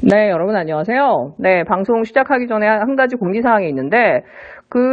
네, 여러분 안녕하세요. 네, 방송 시작하기 전에 한 가지 공지사항이 있는데,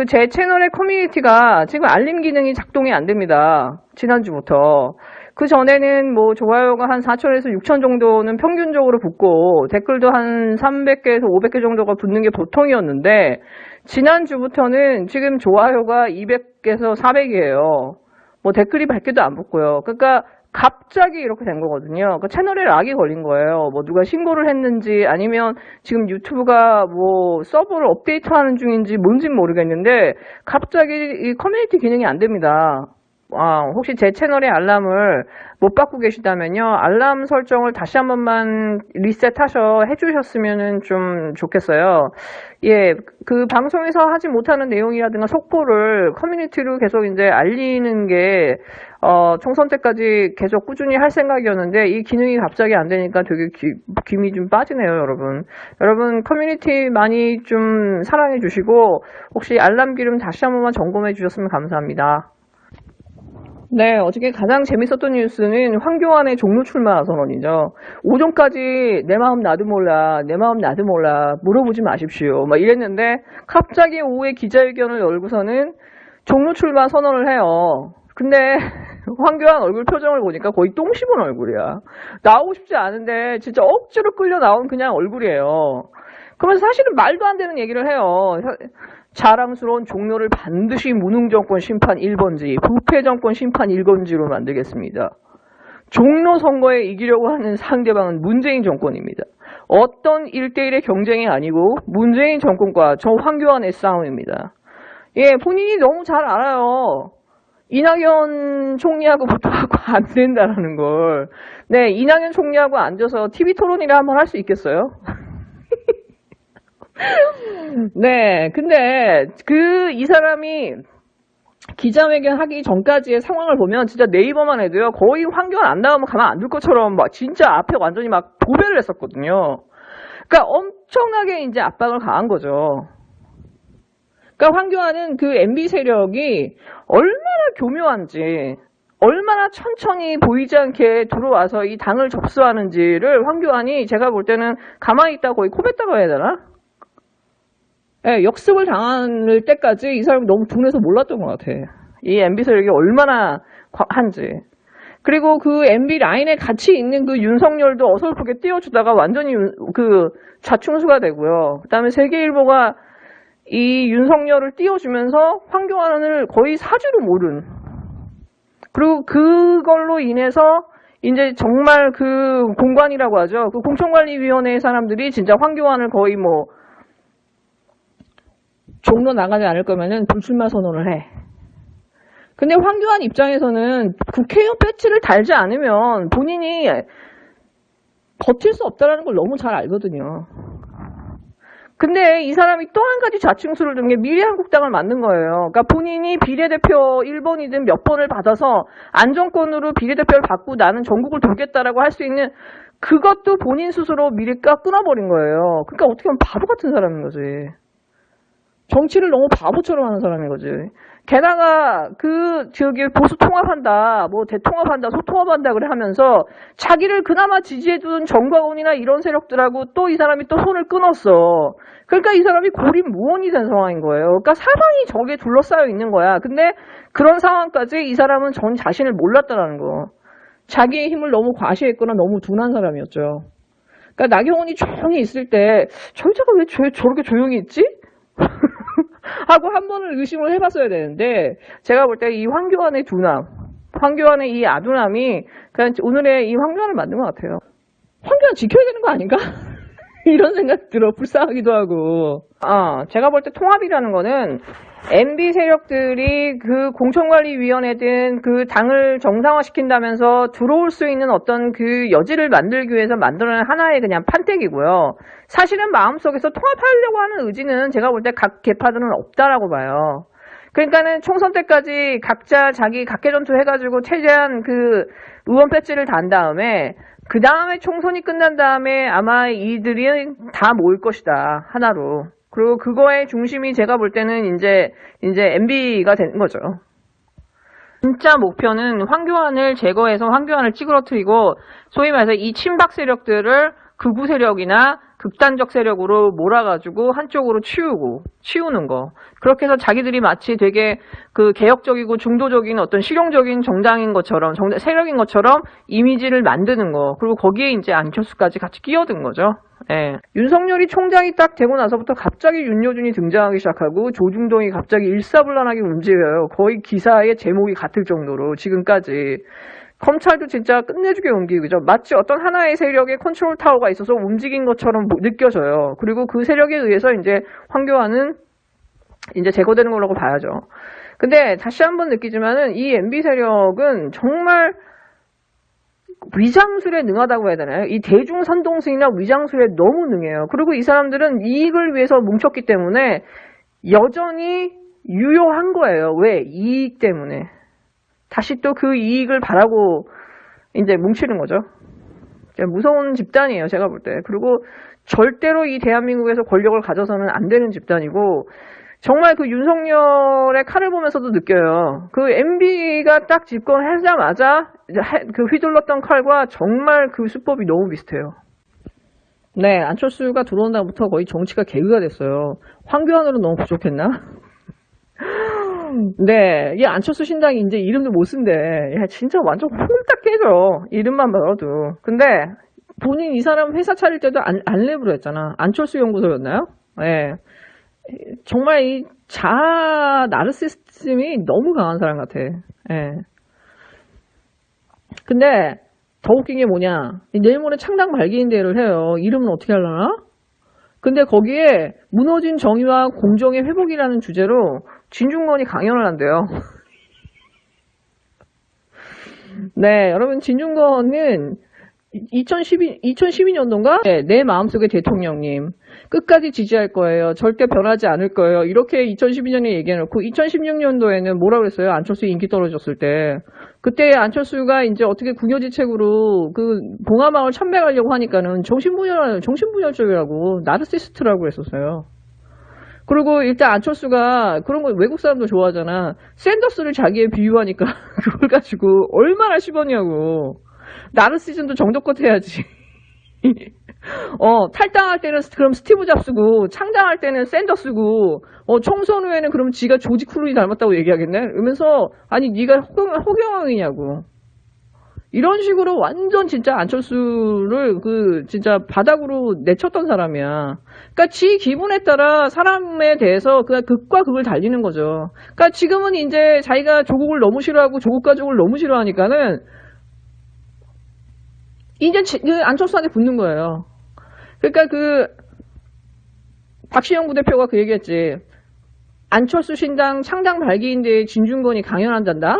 제 채널의 커뮤니티가 지금 알림 기능이 작동이 안 됩니다. 지난주부터. 그 전에는 뭐 좋아요가 한 4천에서 6천 정도는 평균적으로 붙고, 댓글도 한 300개에서 500개 정도가 붙는 게 보통이었는데, 지난주부터는 지금 좋아요가 200개에서 400이에요. 뭐 댓글이 100개도 안 붙고요. 그러니까 갑자기 이렇게 된 거거든요. 그 채널에 락이 걸린 거예요. 뭐 누가 신고를 했는지 아니면 지금 유튜브가 뭐 서버를 업데이트하는 중인지 뭔진 모르겠는데 갑자기 이 커뮤니티 기능이 안 됩니다. 혹시 제 채널의 알람을 못 받고 계시다면요. 알람 설정을 다시 한 번만 해주셨으면 좀 좋겠어요. 예, 그 방송에서 하지 못하는 내용이라든가 속보를 커뮤니티로 계속 이제 알리는 게, 총선 때까지 계속 꾸준히 할 생각이었는데, 이 기능이 갑자기 안 되니까 되게 김이 좀 빠지네요, 여러분. 여러분, 커뮤니티 많이 좀 사랑해 주시고, 혹시 알람 기능 다시 한 번만 점검해 주셨으면 감사합니다. 네, 어저께 가장 재밌었던 뉴스는 황교안의 종로 출마 선언이죠. 오전까지 내 마음 나도 몰라, 내 마음 나도 몰라, 물어보지 마십시오. 막 이랬는데, 갑자기 오후에 기자회견을 열고서는 종로 출마 선언을 해요. 근데, 황교안 얼굴 표정을 보니까 거의 똥 씹은 얼굴이야. 나오고 싶지 않은데, 진짜 억지로 끌려 나온 그냥 얼굴이에요. 그러면서 사실은 말도 안 되는 얘기를 해요. 자랑스러운 종로를 반드시 무능정권 심판 1번지, 부패정권 심판 1번지로 만들겠습니다. 종로 선거에 이기려고 하는 상대방은 문재인 정권입니다. 어떤 1대1의 경쟁이 아니고 문재인 정권과 저 황교안의 싸움입니다. 예, 본인이 너무 잘 알아요. 이낙연 총리하고 붙어갖고 안 된다라는 걸. 네, 이낙연 총리하고 앉아서 TV 토론이라 한번 할 수 있겠어요? 네, 근데 이 사람이 기자회견 하기 전까지의 상황을 보면 진짜 네이버만 해도요, 거의 황교안 안 나오면 가만 안 둘 것처럼 막 진짜 앞에 완전히 막 도배를 했었거든요. 그러니까 엄청나게 이제 압박을 가한 거죠. 그러니까 황교안은 그 MB 세력이 얼마나 교묘한지, 얼마나 천천히 보이지 않게 들어와서 이 당을 접수하는지를 황교안이 제가 볼 때는 가만히 있다 거의 코뱉다고 해야 되나? 예, 역습을 당할 때까지 이 사람이 너무 둔해서 몰랐던 것 같아. 이 MB 세력이 얼마나 한지. 그리고 그 MB 라인에 같이 있는 그 윤석열도 어설프게 띄워주다가 완전히 좌충수가 되고요. 그 다음에 세계일보가 이 윤석열을 띄워주면서 황교안을 거의 사주로 모른. 그리고 그걸로 인해서 이제 정말 그 공관이라고 하죠. 그 공천관리위원회 사람들이 진짜 황교안을 거의 뭐 종로 나가지 않을 거면은 불출마 선언을 해. 근데 황교안 입장에서는 국회의원 배지를 달지 않으면 본인이 버틸 수 없다는 걸 너무 잘 알거든요. 근데 이 사람이 또 한 가지 좌충수를 둔 게 미래한국당을 만든 거예요. 그러니까 본인이 비례대표 1번이든 몇 번을 받아서 안정권으로 비례대표를 받고 나는 전국을 돌겠다라고 할 수 있는 그것도 본인 스스로 미래가 끊어버린 거예요. 그러니까 어떻게 보면 바보 같은 사람인 거지. 정치를 너무 바보처럼 하는 사람인 거지. 게다가 보수 통합한다, 뭐 대통합한다, 소통합한다 그래 하면서 자기를 그나마 지지해주던 정광훈이나 이런 세력들하고 또 이 사람이 또 손을 끊었어. 그러니까 이 사람이 고립무원이 된 상황인 거예요. 그러니까 사방이 적에 둘러싸여 있는 거야. 근데 그런 상황까지 이 사람은 전 자신을 몰랐다라는 거. 자기의 힘을 너무 과시했거나 너무 둔한 사람이었죠. 그러니까 나경원이 조용히 있을 때 저 여자가 왜 저렇게 조용히 있지? 하고 한 번을 의심을 해봤어야 되는데 제가 볼 때 이 황교안의 둔함, 황교안의 이 아둔함이 그냥 오늘의 이 황교안을 만든 것 같아요. 황교안 지켜야 되는 거 아닌가? 이런 생각 들어. 불쌍하기도 하고. 제가 볼 때 통합이라는 거는 MB 세력들이 그 공천관리위원회든 그 당을 정상화시킨다면서 들어올 수 있는 어떤 그 여지를 만들기 위해서 만드는 하나의 그냥 판택이고요. 사실은 마음속에서 통합하려고 하는 의지는 제가 볼 때 각 개파들은 없다라고 봐요. 그러니까는 총선 때까지 각자 자기 각계전투 해가지고 최대한 그 의원 배지를 단 다음에 그 다음에 총선이 끝난 다음에 아마 이들이 다 모일 것이다. 하나로. 그리고 그거의 중심이 제가 볼 때는 이제 MB가 되는 거죠. 진짜 목표는 황교안을 제거해서 황교안을 찌그러뜨리고 소위 말해서 이 친박 세력들을 극우 세력이나 극단적 세력으로 몰아가지고 한쪽으로 치우는 거. 그렇게 해서 자기들이 마치 되게 그 개혁적이고 중도적인 어떤 실용적인 정당인 것처럼, 세력인 것처럼 이미지를 만드는 거. 그리고 거기에 이제 안철수까지 같이 끼어든 거죠. 예. 윤석열이 총장이 딱 되고 나서부터 갑자기 윤여준이 등장하기 시작하고 조중동이 갑자기 일사불란하게 움직여요. 거의 기사의 제목이 같을 정도로 지금까지. 검찰도 진짜 끝내주게 움직이죠. 마치 어떤 하나의 세력의 컨트롤 타워가 있어서 움직인 것처럼 느껴져요. 그리고 그 세력에 의해서 이제 황교안은 이제 제거되는 거라고 봐야죠. 근데 다시 한번 느끼지만은 이 MB 세력은 정말 위장술에 능하다고 해야 되나요? 이 대중선동승이나 위장술에 너무 능해요. 그리고 이 사람들은 이익을 위해서 뭉쳤기 때문에 여전히 유효한 거예요. 왜? 이익 때문에. 다시 또 그 이익을 바라고 이제 뭉치는 거죠. 무서운 집단이에요, 제가 볼 때. 그리고 절대로 이 대한민국에서 권력을 가져서는 안 되는 집단이고, 정말 그 윤석열의 칼을 보면서도 느껴요. 그 MB가 딱 집권하자마자 그 휘둘렀던 칼과 정말 그 수법이 너무 비슷해요. 네, 안철수가 들어온 다음부터 거의 정치가 개그가 됐어요. 황교안으로 너무 부족했나? 네, 이 안철수 신당이 이제 이름도 못 쓴대. 야, 진짜 완전 홀딱 깨져. 이름만 봐도. 근데 본인 이 사람 회사 차릴 때도 안랩으로 했잖아. 안철수 연구소였나요? 예. 정말 이 자아 나르시시즘이 너무 강한 사람 같아. 예. 근데 더 웃긴 게 뭐냐? 내일 모레 창당 발기인대회를 해요. 이름은 어떻게 하려나? 근데 거기에 무너진 정의와 공정의 회복이라는 주제로 진중권이 강연을 한대요. 네, 여러분 진중권은 2012년도인가? 네, 내 마음속의 대통령님. 끝까지 지지할 거예요. 절대 변하지 않을 거예요. 이렇게 2012년에 얘기해놓고 2016년도에는 뭐라 그랬어요? 안철수 인기 떨어졌을 때. 그때 안철수가 이제 어떻게 궁여지책으로 그 봉화마을 참배하려고 하니까는 정신분열적이라고 나르시스트라고 했었어요. 그리고 일단 안철수가 그런 거 외국 사람도 좋아하잖아. 샌더스를 자기에 비유하니까 그걸 가지고 얼마나 씹었냐고. 나르시즘도 정도껏 해야지. 탈당할 때는 그럼 스티브 잡스고, 창당할 때는 샌더스고, 총선 후에는 그럼 지가 조지 클루니 닮았다고 얘기하겠네? 이러면서, 아니, 네가 허경영이냐고. 이런 식으로 완전 진짜 안철수를 진짜 바닥으로 내쳤던 사람이야. 그러니까 지 기분에 따라 사람에 대해서 그냥 극과 극을 달리는 거죠. 그러니까 지금은 이제 자기가 조국을 너무 싫어하고 조국 가족을 너무 싫어하니까는 이제 안철수한테 붙는 거예요. 그러니까 박시영 부대표가 그 얘기했지. 안철수 신당 창당 발기인대에 진중권이 강연한단다?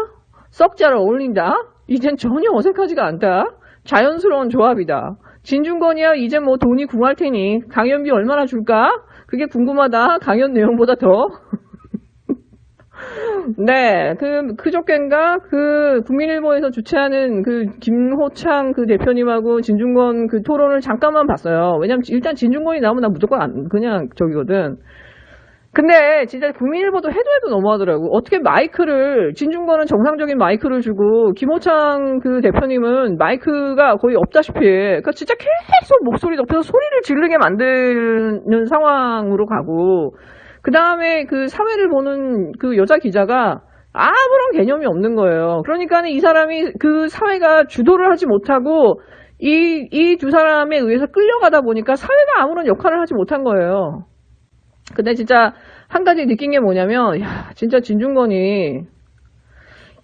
썩 잘 어울린다? 이젠 전혀 어색하지가 않다. 자연스러운 조합이다. 진중권이야 이제 뭐 돈이 궁할 테니 강연비 얼마나 줄까? 그게 궁금하다. 강연 내용보다 더. 네, 그저껜가 국민일보에서 주최하는 김호창 대표님하고 진중권 토론을 잠깐만 봤어요. 왜냐면 일단 진중권이 나오면 나 무조건 그냥 저기거든. 근데 진짜 국민일보도 해도 너무하더라고. 어떻게 진중권은 정상적인 마이크를 주고 김호창 대표님은 마이크가 거의 없다시피 해. 그러니까 진짜 계속 목소리 높여서 소리를 지르게 만드는 상황으로 가고, 그 다음에 사회를 보는 여자 기자가 아무런 개념이 없는 거예요. 그러니까 이 사람이 사회가 주도를 하지 못하고 이 두 사람에 의해서 끌려가다 보니까 사회가 아무런 역할을 하지 못한 거예요. 근데 진짜 한 가지 느낀 게 뭐냐면, 야, 진짜 진중권이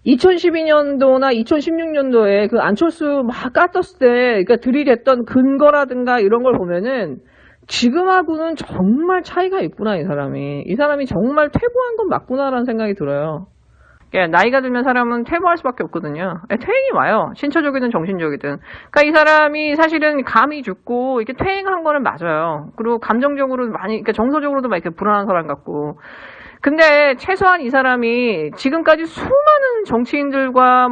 2012년도나 2016년도에 안철수 막 깠었을 때, 그러니까 들이댔던 근거라든가 이런 걸 보면은 지금하고는 정말 차이가 있구나, 이 사람이. 이 사람이 정말 퇴보한 건 맞구나라는 생각이 들어요. 나이가 들면 사람은 퇴보할 수밖에 없거든요. 퇴행이 와요. 신체적이든 정신적이든. 그러니까 이 사람이 사실은 감이 죽고 이렇게 퇴행한 거는 맞아요. 그리고 감정적으로 그러니까 정서적으로도 막 이렇게 불안한 사람 같고. 근데 최소한 이 사람이 지금까지 수많은 정치인들과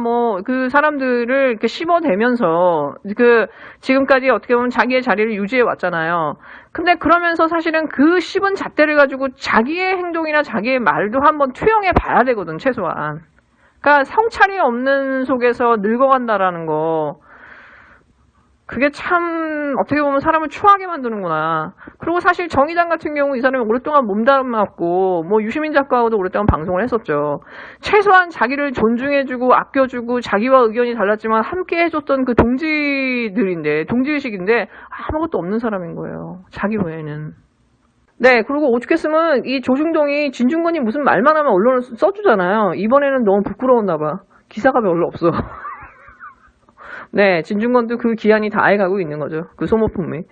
사람들을 이렇게 씹어대면서 지금까지 어떻게 보면 자기의 자리를 유지해 왔잖아요. 근데 그러면서 사실은 씹은 잣대를 가지고 자기의 행동이나 자기의 말도 한번 투영해 봐야 되거든, 최소한. 그러니까 성찰이 없는 속에서 늙어간다라는 거. 그게 참 어떻게 보면 사람을 추하게 만드는구나. 그리고 사실 정의당 같은 경우 이 사람이 오랫동안 몸담았고 뭐 유시민 작가하고도 오랫동안 방송을 했었죠. 최소한 자기를 존중해주고 아껴주고 자기와 의견이 달랐지만 함께 해줬던 그 동지들인데 동지의식인데 아무것도 없는 사람인 거예요. 자기 외에는. 네, 그리고 오죽했으면 이 조중동이 진중권이 무슨 말만 하면 언론을 써주잖아요. 이번에는 너무 부끄러웠나 봐. 기사가 별로 없어. 네, 진중권도 그 기한이 다 해가고 있는 거죠. 그 소모품이.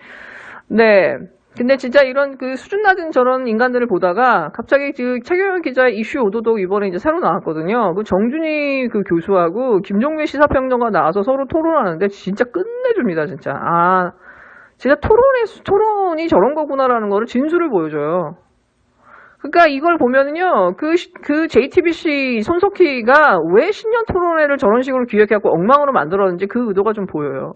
네. 근데 진짜 이런 그 수준 낮은 저런 인간들을 보다가 갑자기 그 최경영 기자의 이슈 오도독 이번에 이제 새로 나왔거든요. 그 정준희 그 교수하고 김종민 시사평론가 나와서 서로 토론하는데 진짜 끝내줍니다, 진짜. 아, 진짜 토론이 저런 거구나라는 거를 진술을 보여줘요. 그러니까 이걸 보면은요, 그 JTBC 손석희가 왜 신년 토론회를 저런 식으로 기획해갖고 엉망으로 만들었는지 그 의도가 좀 보여요.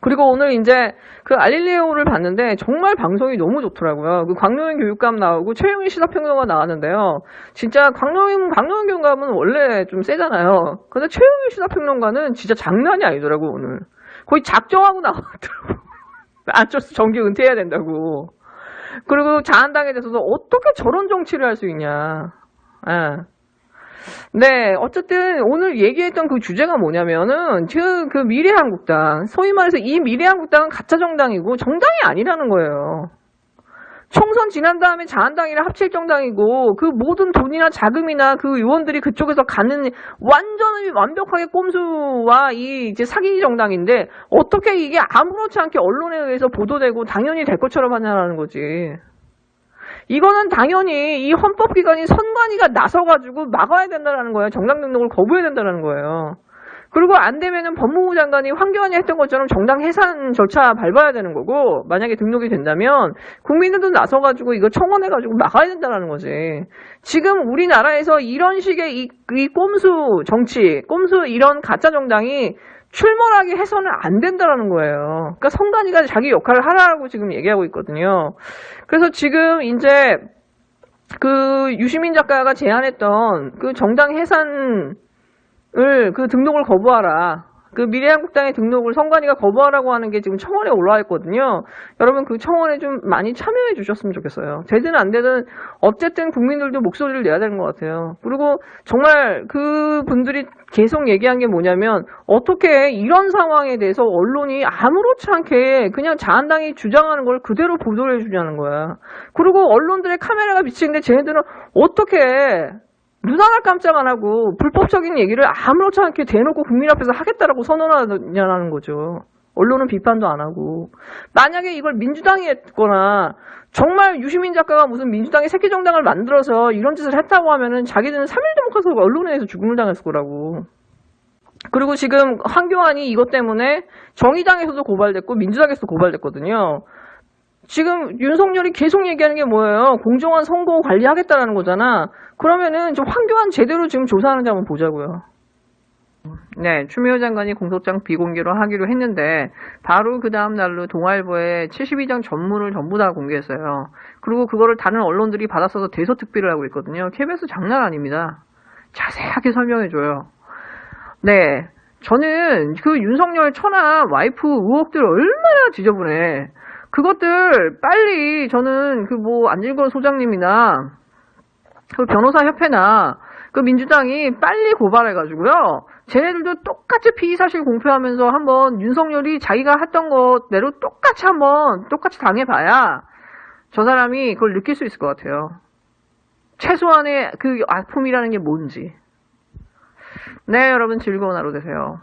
그리고 오늘 이제 그 알릴리오를 봤는데 정말 방송이 너무 좋더라고요. 그 광노현 교육감 나오고 최영희 시사평론가 나왔는데요. 진짜 광노현 교육감은 원래 좀 세잖아요. 근데 최영희 시사평론가는 진짜 장난이 아니더라고, 오늘. 거의 작정하고 나왔더라고. 안철수 정기 은퇴해야 된다고. 그리고 자한당에 대해서도 어떻게 저런 정치를 할 수 있냐. 예. 네, 어쨌든 오늘 얘기했던 그 주제가 뭐냐면은 그 미래한국당, 소위 말해서 이 미래한국당은 가짜 정당이고 정당이 아니라는 거예요. 총선 지난 다음에 자한당이랑 합칠 정당이고 그 모든 돈이나 자금이나 그 의원들이 그쪽에서 가는 완전히 완벽하게 꼼수와 이 이제 사기 정당인데 어떻게 이게 아무렇지 않게 언론에 의해서 보도되고 당연히 될 것처럼 하냐라는 거지. 이거는 당연히 이 헌법기관이 선관위가 나서가지고 막아야 된다는 거예요. 정당 등록을 거부해야 된다는 거예요. 그리고 안 되면은 법무부 장관이 황교안이 했던 것처럼 정당 해산 절차 밟아야 되는 거고, 만약에 등록이 된다면 국민들도 나서가지고 이거 청원해가지고 막아야 된다는 거지. 지금 우리나라에서 이런 식의 이 꼼수 정치, 꼼수 이런 가짜 정당이 출몰하게 해서는 안 된다는 거예요. 그러니까 선관위가 자기 역할을 하라고 지금 얘기하고 있거든요. 그래서 지금 이제 그 유시민 작가가 제안했던 그 정당 해산을 그 등록을 거부하라. 그 미래한국당의 등록을 선관위가 거부하라고 하는 게 지금 청원에 올라와 있거든요. 여러분 그 청원에 좀 많이 참여해 주셨으면 좋겠어요. 되든 안 되든 어쨌든 국민들도 목소리를 내야 되는 것 같아요. 그리고 정말 그 분들이 계속 얘기한 게 뭐냐면 어떻게 이런 상황에 대해서 언론이 아무렇지 않게 그냥 자한당이 주장하는 걸 그대로 보도를 해주냐는 거야. 그리고 언론들의 카메라가 비치는데 쟤네들은 어떻게 눈 하나 깜짝 안 하고 불법적인 얘기를 아무렇지 않게 대놓고 국민 앞에서 하겠다라고 선언하냐는 거죠. 언론은 비판도 안 하고. 만약에 이걸 민주당이 했거나 정말 유시민 작가가 무슨 민주당의 새끼정당을 만들어서 이런 짓을 했다고 하면은 자기들은 3.1 데모크라시가 언론에 의해서 죽음을 당했을 거라고. 그리고 지금 황교안이 이것 때문에 정의당에서도 고발됐고 민주당에서도 고발됐거든요. 지금 윤석열이 계속 얘기하는 게 뭐예요? 공정한 선거 관리하겠다라는 거잖아. 그러면은 좀 황교안 제대로 지금 조사하는지 한번 보자고요. 네, 추미애 장관이 공소장 비공개로 하기로 했는데 바로 그 다음 날로 동아일보에 72장 전문을 전부 다 공개했어요. 그리고 그거를 다른 언론들이 받아서도 대서특필을 하고 있거든요. KBS 장난 아닙니다. 자세하게 설명해줘요. 네, 저는 그 윤석열 처나 와이프 의혹들 얼마나 지저분해. 그것들 빨리 저는 그 뭐 안진걸 소장님이나 그 변호사협회나 그 민주당이 빨리 고발해가지고요. 쟤네들도 똑같이 피의사실 공표하면서 한번 윤석열이 자기가 했던 것대로 똑같이 당해봐야 저 사람이 그걸 느낄 수 있을 것 같아요. 최소한의 그 아픔이라는 게 뭔지. 네, 여러분 즐거운 하루 되세요.